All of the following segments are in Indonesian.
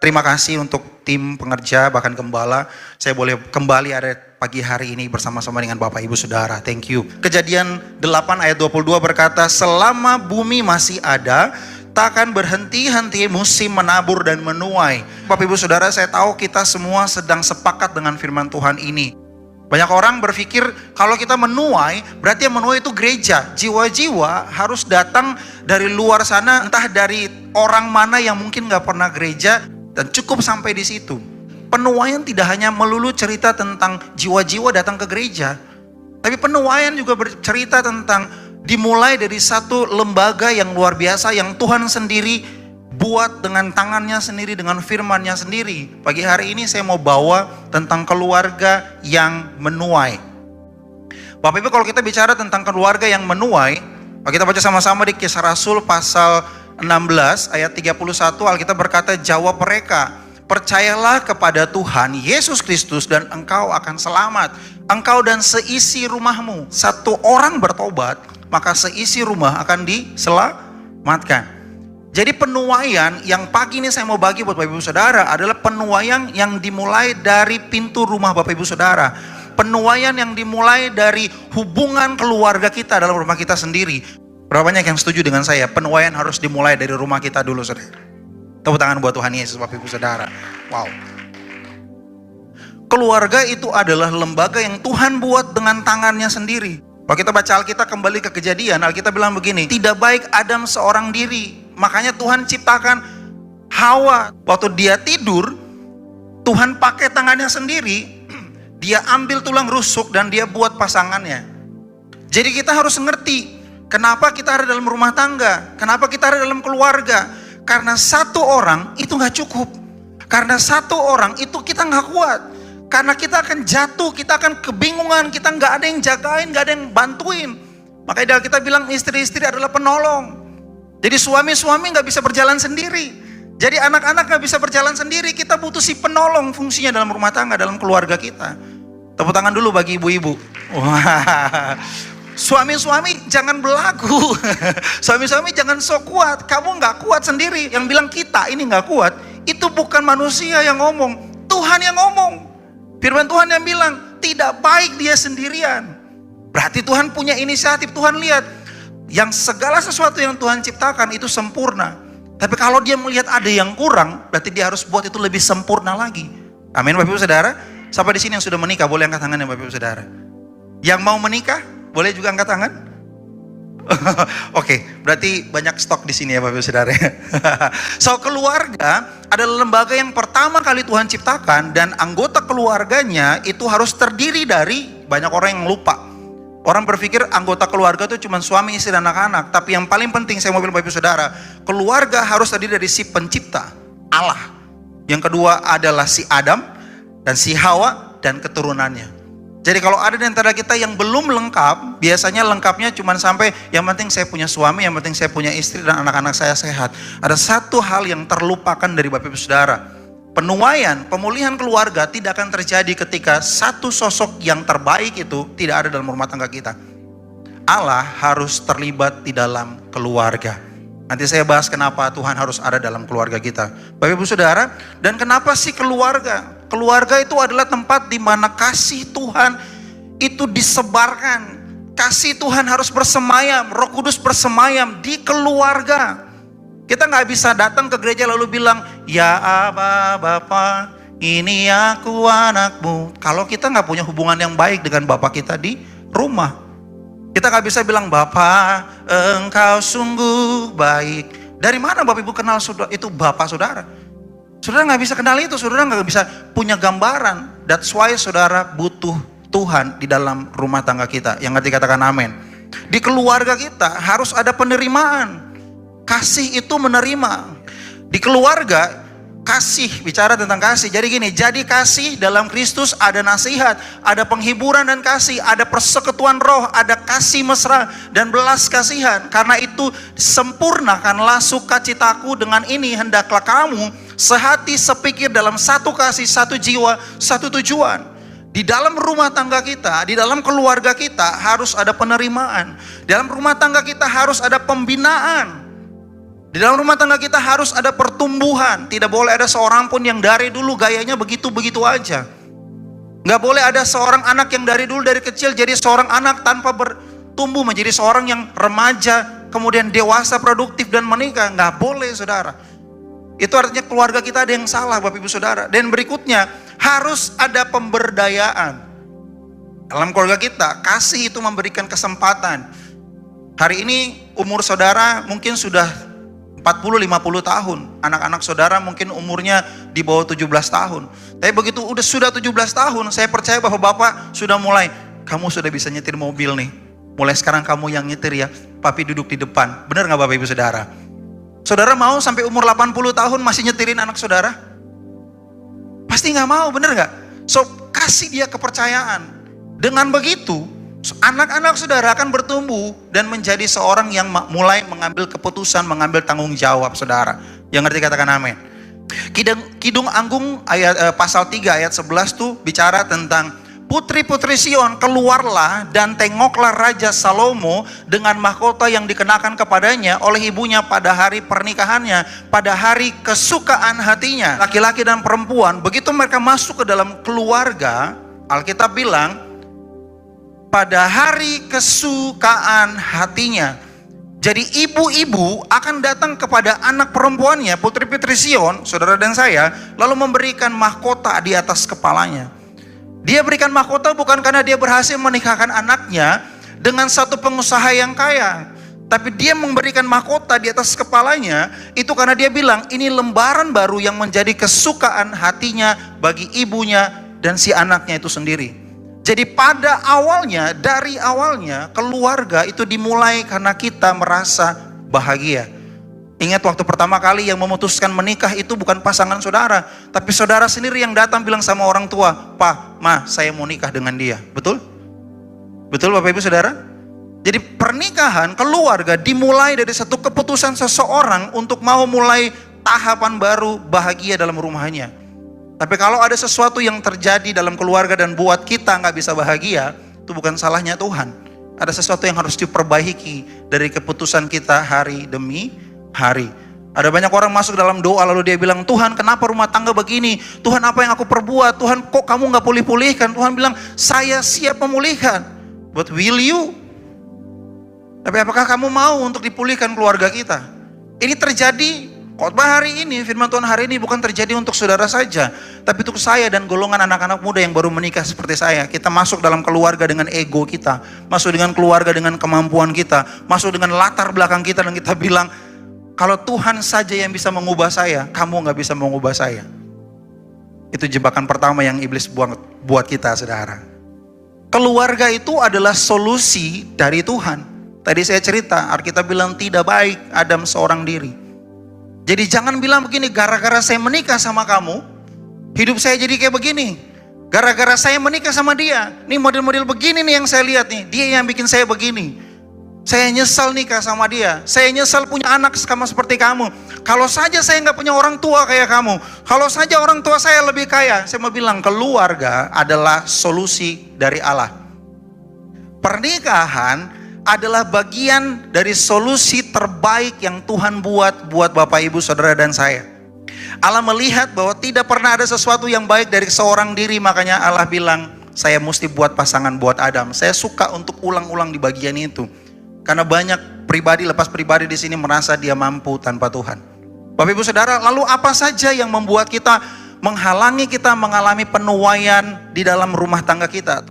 Terima kasih untuk tim pengerja, bahkan gembala. Saya boleh kembali ada pagi hari ini bersama-sama dengan Bapak Ibu Saudara. Thank you. Kejadian 8 ayat 22 berkata, selama bumi masih ada, takkan berhenti-henti musim menabur dan menuai. Bapak Ibu Saudara, saya tahu kita semua sedang sepakat dengan firman Tuhan ini. Banyak orang berpikir kalau kita menuai, berarti yang menuai itu gereja. Jiwa-jiwa harus datang dari luar sana, entah dari orang mana yang mungkin gak pernah gereja, dan cukup sampai di situ. Penuaian tidak hanya melulu cerita tentang jiwa-jiwa datang ke gereja, tapi penuaian juga bercerita tentang dimulai dari satu lembaga yang luar biasa yang Tuhan sendiri buat dengan tangannya sendiri, dengan firman-Nya sendiri. Pagi hari ini saya mau bawa tentang keluarga yang menuai. Bapak Ibu, kalau kita bicara tentang keluarga yang menuai, kita baca sama-sama di Kisah Rasul pasal 16 ayat 31. Alkitab berkata, jawab mereka, percayalah kepada Tuhan Yesus Kristus dan engkau akan selamat, engkau dan seisi rumahmu. Satu orang bertobat, maka seisi rumah akan diselamatkan. Jadi penuaian yang pagi ini saya mau bagi buat Bapak Ibu Saudara adalah penuaian yang dimulai dari pintu rumah Bapak Ibu Saudara. Penuaian yang dimulai dari hubungan keluarga kita dalam rumah kita sendiri. Berapa banyak yang setuju dengan saya? Penuaian harus dimulai dari rumah kita dulu, saudara. Tepuk tangan buat Tuhan Yesus, Bapak Ibu Saudara. Wow. Keluarga itu adalah lembaga yang Tuhan buat dengan tangannya sendiri. Kalau kita baca Alkitab kembali ke Kejadian, Alkitab bilang begini, tidak baik Adam seorang diri. Makanya Tuhan ciptakan Hawa. Waktu dia tidur, Tuhan pakai tangannya sendiri, dia ambil tulang rusuk dan dia buat pasangannya. Jadi kita harus ngerti, kenapa kita ada dalam rumah tangga, kenapa kita ada dalam keluarga. Karena satu orang itu gak cukup. Karena satu orang itu kita gak kuat. Karena kita akan jatuh, kita akan kebingungan, kita gak ada yang jagain, gak ada yang bantuin. Makanya kita bilang istri-istri adalah penolong. Jadi suami-suami gak bisa berjalan sendiri. Jadi anak-anak gak bisa berjalan sendiri. Kita butuh si penolong fungsinya dalam rumah tangga, dalam keluarga kita. Tepuk tangan dulu bagi ibu-ibu. Wah. Suami-suami jangan belagu. Suami-suami jangan sok kuat. Kamu gak kuat sendiri. Yang bilang kita ini gak kuat, itu bukan manusia yang ngomong, Tuhan yang ngomong. Firman Tuhan yang bilang tidak baik dia sendirian. Berarti Tuhan punya inisiatif. Tuhan lihat yang segala sesuatu yang Tuhan ciptakan itu sempurna. Tapi kalau dia melihat ada yang kurang, berarti dia harus buat itu lebih sempurna lagi. Amin Bapak Ibu Saudara. Siapa di sini yang sudah menikah boleh angkat tangannya Bapak Ibu Saudara. Yang mau menikah boleh juga angkat tangan. Oke, berarti banyak stok di sini ya Bapak Ibu Saudara. So keluarga adalah lembaga yang pertama kali Tuhan ciptakan, dan anggota keluarganya itu harus terdiri dari, banyak orang yang lupa. Orang berpikir anggota keluarga itu cuma suami, istri, dan anak-anak. Tapi yang paling penting saya mau bilang Bapak Ibu Saudara, keluarga harus terdiri dari si pencipta, Allah. Yang kedua adalah si Adam dan si Hawa dan keturunannya. Jadi kalau ada di antara kita yang belum lengkap, biasanya lengkapnya cuma sampai yang penting saya punya suami, yang penting saya punya istri, dan anak-anak saya sehat. Ada satu hal yang terlupakan dari Bapak Ibu Saudara. Penuaian, pemulihan keluarga tidak akan terjadi ketika satu sosok yang terbaik itu tidak ada dalam rumah tangga kita. Allah harus terlibat di dalam keluarga. Nanti saya bahas kenapa Tuhan harus ada dalam keluarga kita. Bapak Ibu Saudara, dan kenapa sih keluarga? Keluarga itu adalah tempat di mana kasih Tuhan itu disebarkan. Kasih Tuhan harus bersemayam, Roh Kudus bersemayam di keluarga. Kita nggak bisa datang ke gereja lalu bilang, ya Aba, Bapa, ini aku anakmu. Kalau kita nggak punya hubungan yang baik dengan Bapak kita di rumah. Kita nggak bisa bilang, Bapa, engkau sungguh baik. Dari mana Bapak Ibu kenal itu Bapak Saudara? Saudara nggak bisa kenal itu, saudara nggak bisa punya gambaran. That's why saudara butuh Tuhan di dalam rumah tangga kita. Yang ngerti katakan amin. Di keluarga kita harus ada penerimaan. Kasih itu menerima. Di keluarga kasih, bicara tentang kasih. Jadi gini, jadi kasih dalam Kristus ada nasihat, ada penghiburan dan kasih, ada persekutuan roh, ada kasih mesra dan belas kasihan. Karena itu sempurnakanlah sukacitaku, dengan ini hendaklah kamu sehati sepikir dalam satu kasih, satu jiwa, satu tujuan. Di dalam rumah tangga kita, di dalam keluarga kita harus ada penerimaan. Di dalam rumah tangga kita harus ada pembinaan. Di dalam rumah tangga kita harus ada pertumbuhan. Tidak boleh ada seorang pun yang dari dulu gayanya begitu-begitu aja. Nggak boleh ada seorang anak yang dari dulu, dari kecil jadi seorang anak tanpa bertumbuh menjadi seorang yang remaja, kemudian dewasa, produktif dan menikah. Nggak boleh, saudara. Itu artinya keluarga kita ada yang salah, Bapak Ibu Saudara. Dan berikutnya, harus ada pemberdayaan. Dalam keluarga kita, kasih itu memberikan kesempatan. Hari ini umur saudara mungkin sudah 40-50 tahun. Anak-anak saudara mungkin umurnya di bawah 17 tahun. Tapi begitu sudah 17 tahun, saya percaya bahwa Bapak sudah mulai, kamu sudah bisa nyetir mobil nih. Mulai sekarang kamu yang nyetir ya, papi duduk di depan. Benar gak Bapak Ibu Saudara? Saudara mau sampai umur 80 tahun masih nyetirin anak saudara? Pasti gak mau, benar gak? So, kasih dia kepercayaan. Dengan begitu, anak-anak saudara akan bertumbuh dan menjadi seorang yang mulai mengambil keputusan, mengambil tanggung jawab, saudara. Yang ngerti katakan amin. Kidung Agung pasal 3 ayat 11 tuh bicara tentang putri-putri Sion, keluarlah dan tengoklah Raja Salomo dengan mahkota yang dikenakan kepadanya oleh ibunya pada hari pernikahannya, pada hari kesukaan hatinya. Laki-laki dan perempuan, begitu mereka masuk ke dalam keluarga, Alkitab bilang, pada hari kesukaan hatinya. Jadi ibu-ibu akan datang kepada anak perempuannya, putri-putri Sion, saudara dan saya, lalu memberikan mahkota di atas kepalanya. Dia berikan mahkota bukan karena dia berhasil menikahkan anaknya dengan satu pengusaha yang kaya, tapi dia memberikan mahkota di atas kepalanya itu karena dia bilang ini lembaran baru yang menjadi kesukaan hatinya bagi ibunya dan si anaknya itu sendiri. Jadi pada awalnya, dari awalnya keluarga itu dimulai karena kita merasa bahagia. Ingat waktu pertama kali yang memutuskan menikah itu bukan pasangan saudara, tapi saudara sendiri yang datang bilang sama orang tua, "Pa, Ma, saya mau nikah dengan dia." Betul? Betul Bapak Ibu Saudara? Jadi pernikahan, keluarga dimulai dari satu keputusan seseorang untuk mau mulai tahapan baru bahagia dalam rumahnya. Tapi kalau ada sesuatu yang terjadi dalam keluarga dan buat kita nggak bisa bahagia, itu bukan salahnya Tuhan. Ada sesuatu yang harus diperbaiki dari keputusan kita hari demi hari. Ada banyak orang masuk dalam doa lalu dia bilang, Tuhan kenapa rumah tangga begini? Tuhan apa yang aku perbuat? Tuhan kok kamu nggak pulih-pulihkan? Tuhan bilang, saya siap memulihkan. But will you? Tapi apakah kamu mau untuk dipulihkan keluarga kita? Ini terjadi. Khotbah hari ini, firman Tuhan hari ini bukan terjadi untuk saudara saja, tapi untuk saya dan golongan anak-anak muda yang baru menikah seperti saya. Kita masuk dalam keluarga dengan ego kita, masuk dengan keluarga dengan kemampuan kita, masuk dengan latar belakang kita, dan kita bilang, kalau Tuhan saja yang bisa mengubah saya, kamu gak bisa mengubah saya. Itu jebakan pertama yang iblis buat kita, saudara. Keluarga itu adalah solusi dari Tuhan. Tadi saya cerita, Alkitab bilang tidak baik Adam seorang diri. Jadi jangan bilang begini, gara-gara saya menikah sama kamu, hidup saya jadi kayak begini. Gara-gara saya menikah sama dia, nih model-model begini nih yang saya lihat nih, dia yang bikin saya begini. Saya nyesal nikah sama dia, saya nyesal punya anak sama seperti kamu. Kalau saja saya nggak punya orang tua kayak kamu, kalau saja orang tua saya lebih kaya. Saya mau bilang, keluarga adalah solusi dari Allah. Pernikahan adalah bagian dari solusi terbaik yang Tuhan buat Bapak Ibu Saudara dan saya. Allah melihat bahwa tidak pernah ada sesuatu yang baik dari seorang diri, makanya Allah bilang, saya mesti buat pasangan buat Adam. Saya suka untuk ulang-ulang di bagian itu, karena banyak pribadi lepas pribadi di sini merasa dia mampu tanpa Tuhan. Bapak Ibu Saudara, lalu apa saja yang membuat kita, menghalangi kita mengalami penuaian di dalam rumah tangga kita?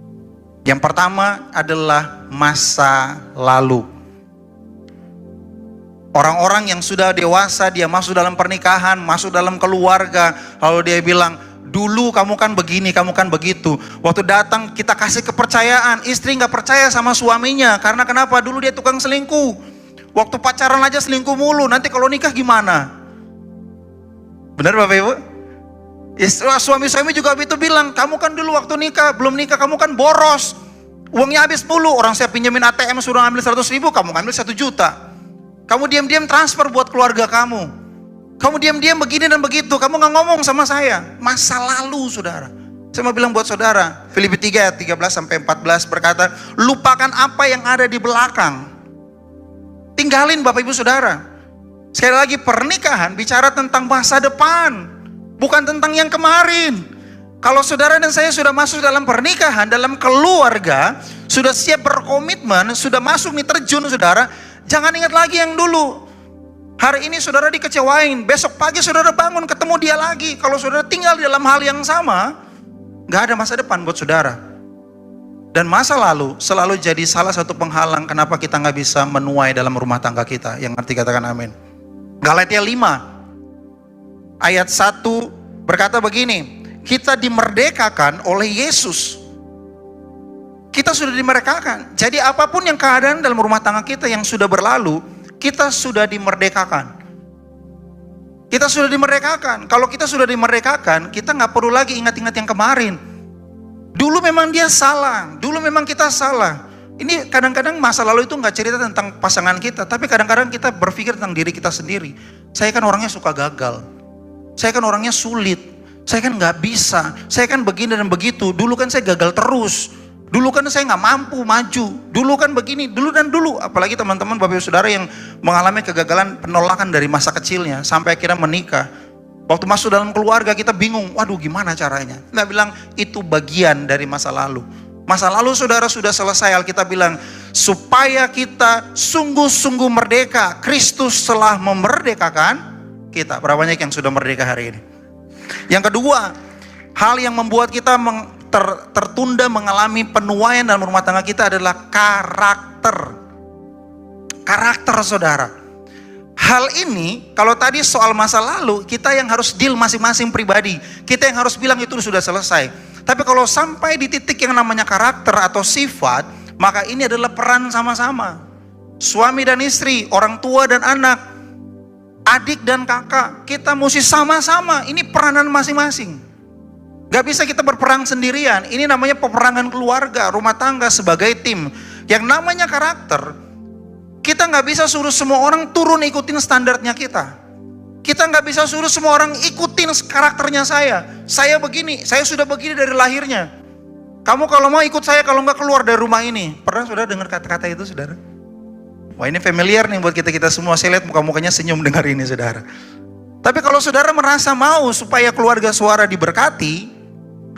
Yang pertama adalah masa lalu. Orang-orang yang sudah dewasa, dia masuk dalam pernikahan, masuk dalam keluarga, lalu dia bilang, dulu kamu kan begini, kamu kan begitu. Waktu datang kita kasih kepercayaan, istri gak percaya sama suaminya. Karena kenapa? Dulu dia tukang selingkuh. Waktu pacaran aja selingkuh mulu, nanti kalau nikah gimana? Benar Bapak Ibu? Suami-suami juga itu bilang, kamu kan dulu waktu nikah, belum nikah kamu kan boros, uangnya habis mulu. Orang saya pinjemin ATM suruh ambil 100.000, kamu ngambil 1 juta. Kamu diam-diam transfer buat keluarga kamu. Kamu diam-diam begini dan begitu, kamu gak ngomong sama saya. Masa lalu saudara. Saya mau bilang buat saudara, Filipi 3 ayat 13-14 berkata, lupakan apa yang ada di belakang. Tinggalin Bapak Ibu Saudara. Sekali lagi, pernikahan bicara tentang masa depan, bukan tentang yang kemarin. Kalau saudara dan saya sudah masuk dalam pernikahan, dalam keluarga, sudah siap berkomitmen, sudah masuk nih terjun saudara, jangan ingat lagi yang dulu. Hari ini saudara dikecewain, besok pagi saudara bangun ketemu dia lagi. Kalau saudara tinggal di dalam hal yang sama, gak ada masa depan buat saudara. Dan masa lalu selalu jadi salah satu penghalang kenapa kita gak bisa menuai dalam rumah tangga kita. Yang ngerti katakan amin. Galatia 5 ayat 1 berkata begini, kita dimerdekakan oleh Yesus. Kita sudah dimerdekakan. Jadi apapun yang keadaan dalam rumah tangga kita yang sudah berlalu, kita sudah dimerdekakan. Kita sudah dimerdekakan. Kalau kita sudah dimerdekakan, kita gak perlu lagi ingat-ingat yang kemarin. Dulu memang dia salah, dulu memang kita salah. Ini kadang-kadang masa lalu itu gak cerita tentang pasangan kita, tapi kadang-kadang kita berpikir tentang diri kita sendiri. Saya kan orangnya suka gagal, saya kan orangnya sulit, saya kan gak bisa, saya kan begini dan begitu. Dulu kan saya gagal terus, dulu kan saya gak mampu maju, dulu kan begini, dulu dan dulu. Apalagi teman-teman Bapak Ibu Saudara yang mengalami kegagalan, penolakan dari masa kecilnya sampai akhirnya menikah. Waktu masuk dalam keluarga kita bingung, waduh gimana caranya. Kita bilang itu bagian dari masa lalu. Masa lalu saudara sudah selesai. Alkitab bilang supaya kita sungguh-sungguh merdeka. Kristus telah memerdekakan kita. Berapa banyak yang sudah merdeka hari ini? Yang kedua, hal yang membuat kita tertunda mengalami penuaian dalam rumah tangga kita adalah karakter. Karakter saudara. Hal ini, kalau tadi soal masa lalu, kita yang harus deal masing-masing pribadi. Kita yang harus bilang itu sudah selesai. Tapi kalau sampai di titik yang namanya karakter atau sifat, maka ini adalah peran sama-sama. Suami dan istri, orang tua dan anak, adik dan kakak, kita mesti sama-sama. Ini peranan masing-masing. Gak bisa kita berperang sendirian. Ini namanya peperangan keluarga, rumah tangga sebagai tim. Yang namanya karakter, kita gak bisa suruh semua orang turun ikutin standarnya kita. Kita gak bisa suruh semua orang ikutin karakternya saya. Saya begini, saya sudah begini dari lahirnya. Kamu kalau mau ikut saya, kalau gak keluar dari rumah ini. Pernah saudara dengar kata-kata itu saudara? Wah ini familiar nih buat kita-kita semua. Saya lihat muka-mukanya senyum dengar ini saudara. Tapi kalau saudara merasa mau supaya keluarga Suara diberkati,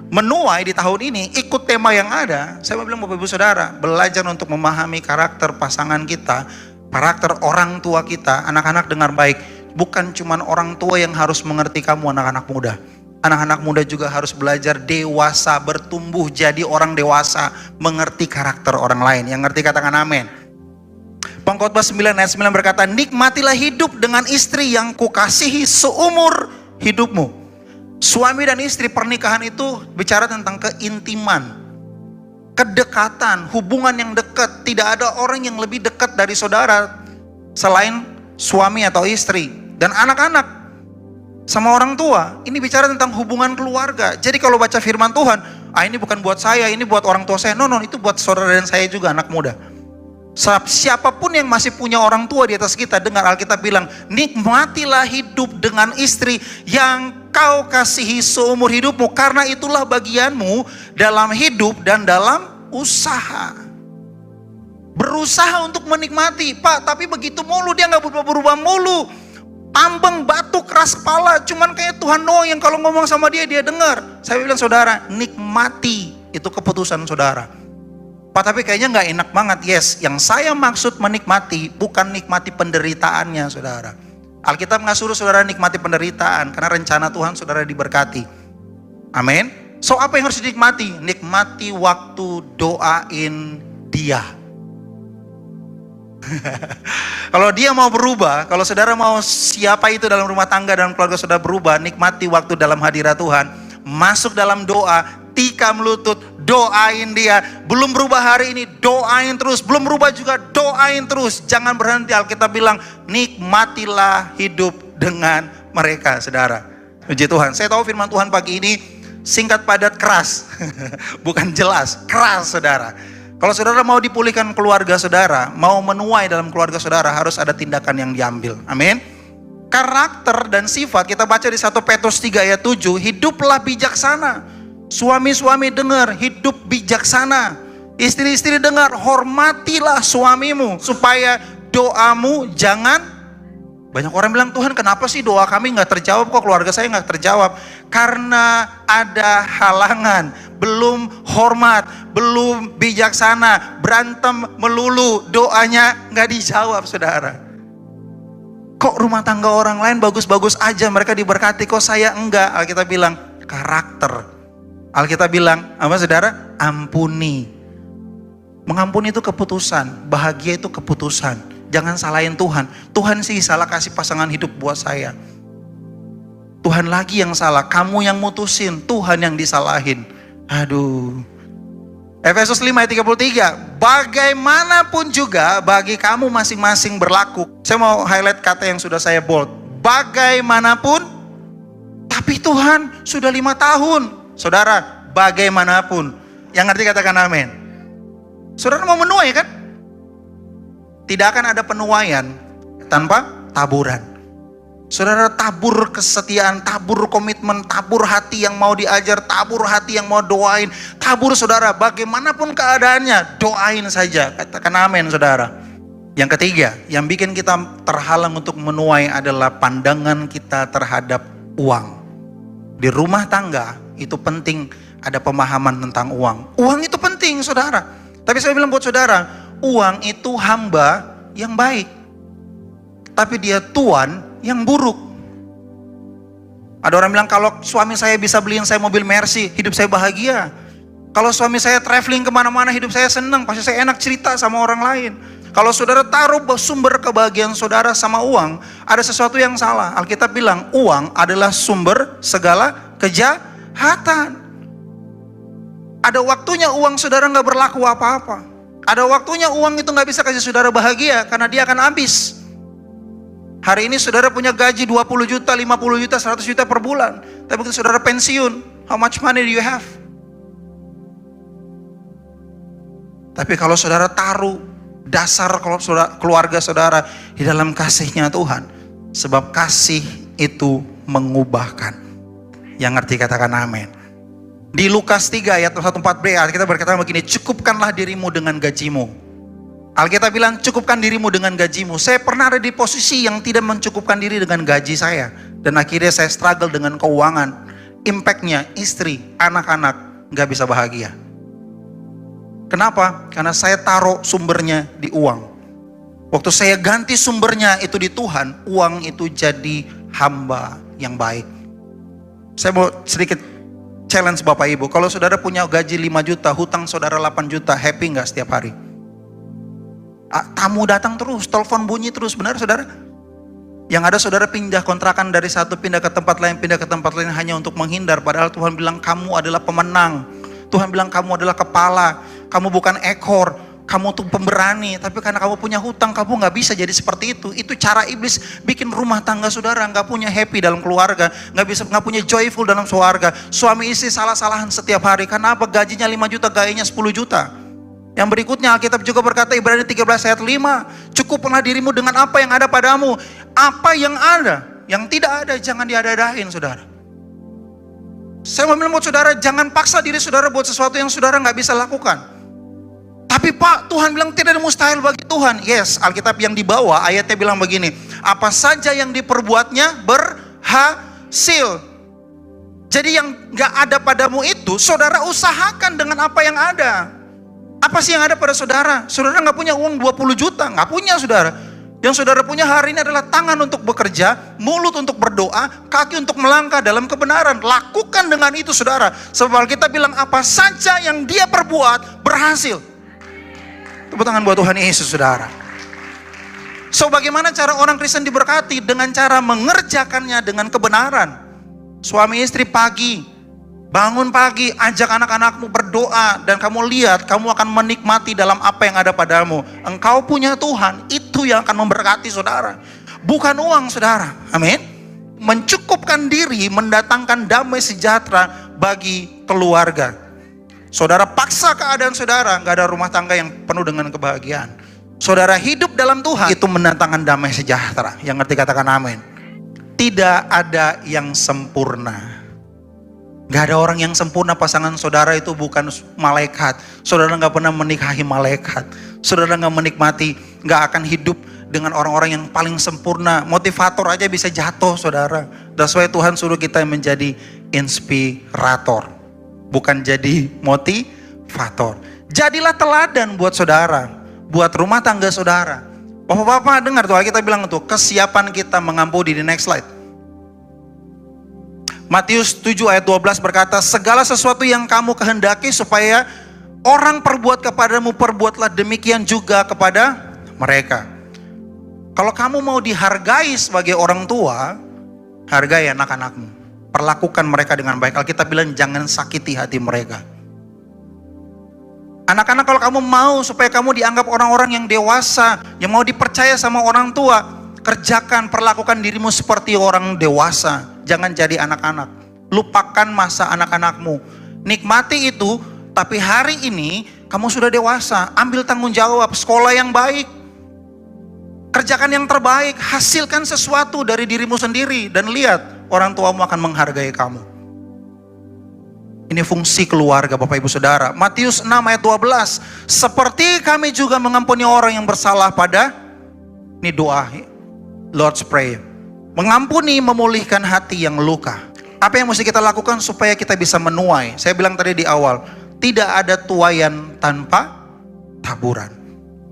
menuai di tahun ini, ikut tema yang ada. Saya mau bilang Bapak Ibu Saudara, belajar untuk memahami karakter pasangan kita, karakter orang tua kita. Anak-anak dengar baik, bukan cuma orang tua yang harus mengerti kamu anak-anak muda. Anak-anak muda juga harus belajar dewasa, bertumbuh jadi orang dewasa, mengerti karakter orang lain. Yang ngerti katakan amin. Pengkhotbah 9 ayat 9 berkata, nikmatilah hidup dengan istri yang kukasihi seumur hidupmu. Suami dan istri, pernikahan itu bicara tentang keintiman, kedekatan, hubungan yang dekat. Tidak ada orang yang lebih dekat dari saudara selain suami atau istri. Dan anak-anak sama orang tua, ini bicara tentang hubungan keluarga. Jadi kalau baca firman Tuhan, ini bukan buat saya, ini buat orang tua saya. No, itu buat saudara dan saya juga, anak muda. Siapapun yang masih punya orang tua di atas kita, dengar Alkitab bilang, nikmatilah hidup dengan istri yang kau kasihi seumur hidupmu, karena itulah bagianmu dalam hidup dan dalam usaha. Berusaha untuk menikmati, Pak, tapi begitu mulu, dia gak berubah-berubah mulu. Tambeng, batu, keras kepala, cuman kayak Tuhan doang yang kalau ngomong sama dia dengar. Saya bilang saudara, nikmati, itu keputusan saudara. Pak, tapi kayaknya gak enak banget. Yes, yang saya maksud menikmati bukan nikmati penderitaannya saudara. Alkitab gak suruh saudara nikmati penderitaan, karena rencana Tuhan saudara diberkati. Amin. So apa yang harus dinikmati? Nikmati waktu doain dia. Kalau dia mau berubah, kalau saudara mau siapa itu dalam rumah tangga dan keluarga saudara berubah, nikmati waktu dalam hadirat Tuhan. Masuk dalam doa, tikam lutut, doain dia. Belum berubah hari ini, doain terus. Belum berubah juga, doain terus. Jangan berhenti. Alkitab bilang, nikmatilah hidup dengan mereka, saudara. Puji Tuhan. Saya tahu firman Tuhan pagi ini singkat, padat, keras. Bukan jelas, keras saudara. Kalau saudara mau dipulihkan keluarga saudara, mau menuai dalam keluarga saudara, harus ada tindakan yang diambil. Amin. Karakter dan sifat, kita baca di 1 Petrus 3 ayat 7, hiduplah bijaksana. Suami-suami dengar, hidup bijaksana. Istri-istri dengar, hormatilah suamimu, supaya doamu jangan Banyak orang bilang, Tuhan kenapa sih doa kami nggak terjawab, kok keluarga saya nggak terjawab? Karena ada halangan, belum hormat, belum bijaksana, berantem melulu, doanya nggak dijawab saudara. Kok rumah tangga orang lain bagus-bagus aja, mereka diberkati, kok saya enggak? Alkitab bilang, karakter. Alkitab bilang, apa saudara? Ampuni. Mengampuni itu keputusan, bahagia itu keputusan. Jangan salahin Tuhan. Tuhan sih salah kasih pasangan hidup buat saya. Tuhan lagi yang salah, kamu yang mutusin, Tuhan yang disalahin. Aduh. Efesus 5 ayat 33. Bagaimanapun juga bagi kamu masing-masing berlaku. Saya mau highlight kata yang sudah saya bold. Bagaimanapun, tapi Tuhan sudah 5 tahun. Saudara, bagaimanapun. Yang ngerti katakan amin. Saudara mau menuai kan? Tidak akan ada penuaian tanpa taburan. Saudara tabur kesetiaan, tabur komitmen, tabur hati yang mau diajar, tabur hati yang mau doain. Tabur saudara, bagaimanapun keadaannya, doain saja. Katakan amin saudara. Yang ketiga, yang bikin kita terhalang untuk menuai adalah pandangan kita terhadap uang. Di rumah tangga itu penting ada pemahaman tentang uang. Uang itu penting saudara. Tapi saya bilang buat saudara, uang itu hamba yang baik, tapi dia tuan yang buruk. Ada orang bilang, kalau suami saya bisa beliin saya mobil Mercy, hidup saya bahagia. Kalau suami saya traveling kemana-mana, hidup saya senang, pasti saya enak cerita sama orang lain. Kalau saudara taruh sumber kebahagiaan saudara sama uang, ada sesuatu yang salah. Alkitab bilang, uang adalah sumber segala kejahatan. Ada waktunya uang saudara gak berlaku apa-apa. Ada waktunya uang itu gak bisa kasih saudara bahagia, karena dia akan habis. Hari ini saudara punya gaji 20 juta, 50 juta, 100 juta per bulan. Tapi begitu saudara pensiun, how much money do you have? Tapi kalau saudara taruh dasar keluarga saudara di dalam kasihnya Tuhan. Sebab kasih itu mengubahkan. Yang ngerti katakan amin. Di Lukas 3 ayat 1-4b Alkitab berkata begini, cukupkanlah dirimu dengan gajimu. Alkitab bilang cukupkan dirimu dengan gajimu. Saya pernah ada di posisi yang tidak mencukupkan diri dengan gaji saya. Dan akhirnya saya struggle dengan keuangan. Impactnya istri, anak-anak gak bisa bahagia. Kenapa? Karena saya taruh sumbernya di uang. Waktu saya ganti sumbernya itu di Tuhan, uang itu jadi hamba yang baik. Saya mau sedikit challenge Bapak Ibu. Kalau saudara punya gaji 5 juta, hutang saudara 8 juta, happy gak setiap hari? Tamu datang terus, telepon bunyi terus, benar saudara? Yang ada saudara pindah kontrakan dari satu pindah ke tempat lain hanya untuk menghindar. Padahal Tuhan bilang kamu adalah pemenang. Tuhan bilang kamu adalah kepala, kamu bukan ekor, kamu tuh pemberani. Tapi karena kamu punya hutang, kamu gak bisa jadi seperti itu. Itu cara iblis bikin rumah tangga saudara gak punya happy dalam keluarga, gak punya joyful dalam keluarga. Suami istri salah-salahan setiap hari. Karena apa? Gajinya 5 juta, gayanya 10 juta. Yang berikutnya Alkitab juga berkata, Ibrani 13 ayat 5, cukuplah dirimu dengan apa yang ada padamu. Apa yang ada, yang tidak ada jangan diada-adain saudara. Saya mau bilang buat saudara, jangan paksa diri saudara buat sesuatu yang saudara gak bisa lakukan. Tapi Pak, Tuhan bilang tidak ada mustahil bagi Tuhan. Yes, Alkitab yang dibawa ayatnya bilang begini, apa saja yang diperbuatnya berhasil. Jadi yang gak ada padamu itu saudara usahakan dengan apa yang ada. Apa sih yang ada pada saudara? Saudara gak punya uang 20 juta, gak punya saudara. Yang saudara punya hari ini adalah tangan untuk bekerja, mulut untuk berdoa, kaki untuk melangkah dalam kebenaran. Lakukan dengan itu saudara. Sebab kita bilang apa saja yang dia perbuat berhasil. Tepuk tangan buat Tuhan Yesus saudara. So bagaimana cara orang Kristen diberkati? Dengan cara mengerjakannya dengan kebenaran. Suami istri pagi, bangun pagi, ajak anak-anakmu berdoa, dan kamu lihat, kamu akan menikmati dalam apa yang ada padamu. Engkau punya Tuhan, itu yang akan memberkati saudara. Bukan uang saudara, amin. Mencukupkan diri, mendatangkan damai sejahtera bagi keluarga. Saudara paksa keadaan saudara, gak ada rumah tangga yang penuh dengan kebahagiaan. Saudara hidup dalam Tuhan, itu mendatangkan damai sejahtera. Yang ngerti katakan amin. Tidak ada yang sempurna. Gak ada orang yang sempurna. Pasangan saudara itu bukan malaikat. Saudara gak pernah menikahi malaikat. Saudara gak menikmati, gak akan hidup dengan orang-orang yang paling sempurna. Motivator aja bisa jatuh, saudara. That's why Tuhan suruh kita menjadi inspirator, bukan jadi motivator. Jadilah teladan buat saudara, buat rumah tangga saudara. Bapak-bapak dengar tuh, kita bilang tuh, kesiapan kita mengampuni. Di next slide. Matius 7 ayat 12 berkata, segala sesuatu yang kamu kehendaki supaya orang perbuat kepadamu, perbuatlah demikian juga kepada mereka. Kalau kamu mau dihargai sebagai orang tua, hargai anak-anakmu. Perlakukan mereka dengan baik. Alkitab bilang jangan sakiti hati mereka. Anak-anak, kalau kamu mau supaya kamu dianggap orang-orang yang dewasa, yang mau dipercaya sama orang tua, kerjakan, perlakukan dirimu seperti orang dewasa. Jangan jadi anak-anak. Lupakan masa anak-anakmu. Nikmati itu, tapi hari ini kamu sudah dewasa. Ambil tanggung jawab, sekolah yang baik. Kerjakan yang terbaik, hasilkan sesuatu dari dirimu sendiri. Dan lihat, orang tuamu akan menghargai kamu. Ini fungsi keluarga Bapak Ibu Saudara. Matius 6 ayat 12. Seperti kami juga mengampuni orang yang bersalah pada, ini doa, Lord's Prayer. Mengampuni, memulihkan hati yang luka. Apa yang mesti kita lakukan supaya kita bisa menuai? Saya bilang tadi di awal, tidak ada tuaian tanpa taburan.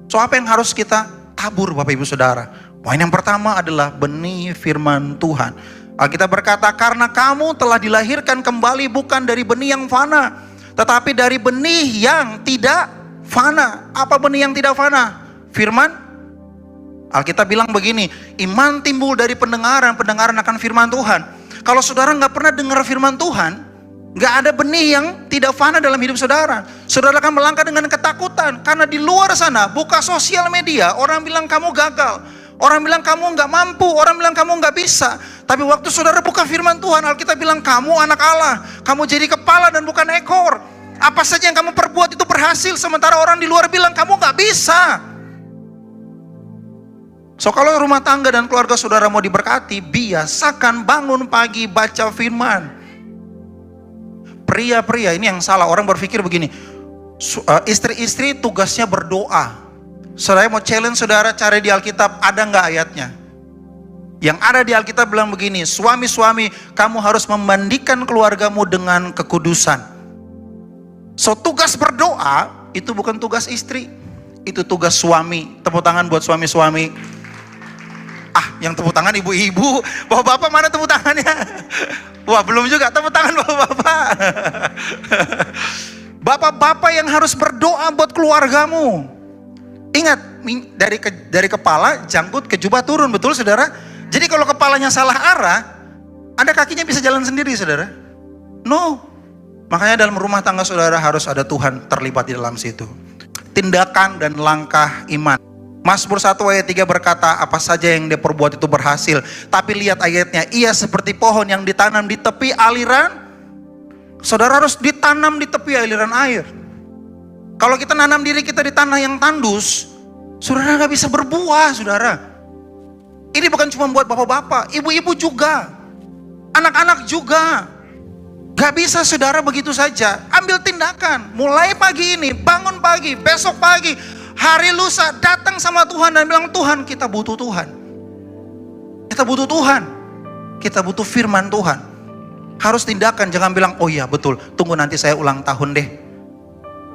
So apa yang harus kita tabur Bapak Ibu Saudara? Poin yang pertama adalah benih firman Tuhan. Alkitab berkata, karena kamu telah dilahirkan kembali bukan dari benih yang fana, tetapi dari benih yang tidak fana. Apa benih yang tidak fana? Firman. Alkitab bilang begini, iman timbul dari pendengaran, pendengaran akan firman Tuhan. Kalau saudara nggak pernah dengar firman Tuhan, nggak ada benih yang tidak fana dalam hidup saudara. Saudara akan melangkah dengan ketakutan, karena di luar sana, buka sosial media, orang bilang kamu gagal, orang bilang kamu nggak mampu, orang bilang kamu nggak bisa. Tapi waktu saudara buka firman Tuhan, Alkitab bilang kamu anak Allah, kamu jadi kepala dan bukan ekor. Apa saja yang kamu perbuat itu berhasil, sementara orang di luar bilang kamu nggak bisa. So kalau rumah tangga dan keluarga saudara mau diberkati, biasakan bangun pagi baca firman. Pria-pria ini yang salah, orang berpikir begini, istri-istri tugasnya berdoa. Saudara mau challenge saudara, cari di Alkitab ada nggak ayatnya? Yang ada di Alkitab bilang begini, suami-suami kamu harus memandikan keluargamu dengan kekudusan. So tugas berdoa itu bukan tugas istri, itu tugas suami. Tepuk tangan buat suami-suami. Yang tepuk tangan ibu-ibu, bapak-bapak mana tepuk tangannya? Wah belum juga, tepuk tangan bapak-bapak. Bapak-bapak yang harus berdoa buat keluargamu. Ingat, dari kepala jangkut ke jubah turun, betul saudara? Jadi kalau kepalanya salah arah, Anda kakinya bisa jalan sendiri saudara? No. Makanya dalam rumah tangga saudara harus ada Tuhan terlibat di dalam situ. Tindakan dan langkah iman. Mazmur 1 ayat 3 berkata, apa saja yang dia perbuat itu berhasil. Tapi lihat ayatnya, ia seperti pohon yang ditanam di tepi aliran. Saudara harus ditanam di tepi aliran air. Kalau kita nanam diri kita di tanah yang tandus, saudara gak bisa berbuah saudara. Ini bukan cuma buat bapak-bapak, ibu-ibu juga, anak-anak juga. Gak bisa saudara begitu saja. Ambil tindakan, mulai pagi ini, bangun pagi, besok pagi, hari lusa datang sama Tuhan dan bilang, Tuhan kita butuh Tuhan. Kita butuh Tuhan. Kita butuh firman Tuhan. Harus tindakan, jangan bilang, oh iya betul, tunggu nanti saya ulang tahun deh.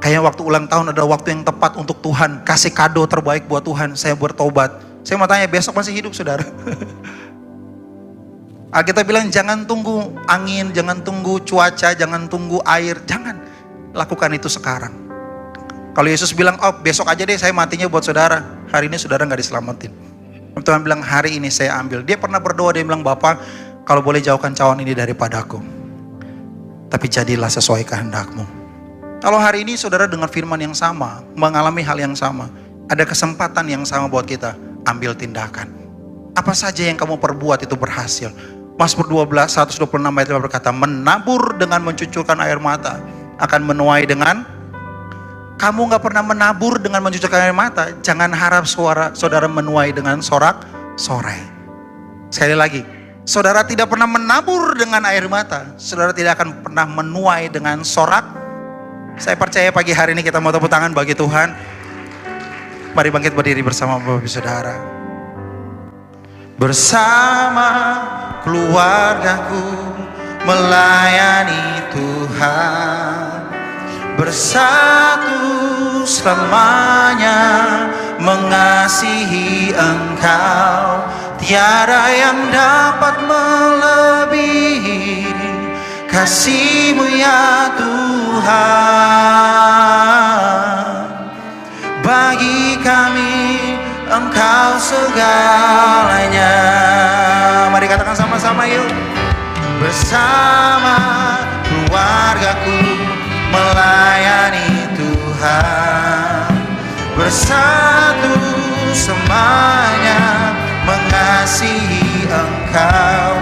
Kayaknya waktu ulang tahun adalah waktu yang tepat untuk Tuhan. Kasih kado terbaik buat Tuhan, saya bertobat. Saya mau tanya, besok masih hidup saudara? Kita bilang jangan tunggu angin, jangan tunggu cuaca, jangan tunggu air. Jangan, lakukan itu sekarang. Kalau Yesus bilang, oh besok aja deh saya matinya buat saudara, hari ini saudara gak diselamatin. Tuhan bilang hari ini saya ambil. Dia pernah berdoa, dia bilang, Bapak kalau boleh jauhkan cawan ini daripadaku, tapi jadilah sesuai kehendakmu. Kalau hari ini saudara dengar firman yang sama, mengalami hal yang sama, ada kesempatan yang sama buat kita, ambil tindakan. Apa saja yang kamu perbuat itu berhasil. Mazmur 126 ayat 5 berkata, menabur dengan mencucurkan air mata akan menuai dengan. Kamu gak pernah menabur dengan mencucurkan air mata, jangan harap saudara menuai dengan sorak-sorai. Sekali lagi, saudara tidak pernah menabur dengan air mata, saudara tidak akan pernah menuai dengan sorak. Saya percaya pagi hari ini kita mau tepuk tangan bagi Tuhan. Mari bangkit berdiri bersama Bapak Ibu Saudara. bersama keluargaku melayani Tuhan, bersatu selamanya mengasihi Engkau. Tiada yang dapat melebihi kasih-Mu ya Tuhan. Bagi kami Engkau segalanya. Mari katakan sama-sama yuk. Bersama keluargaku melayani Tuhan, bersatu semuanya mengasihi Engkau.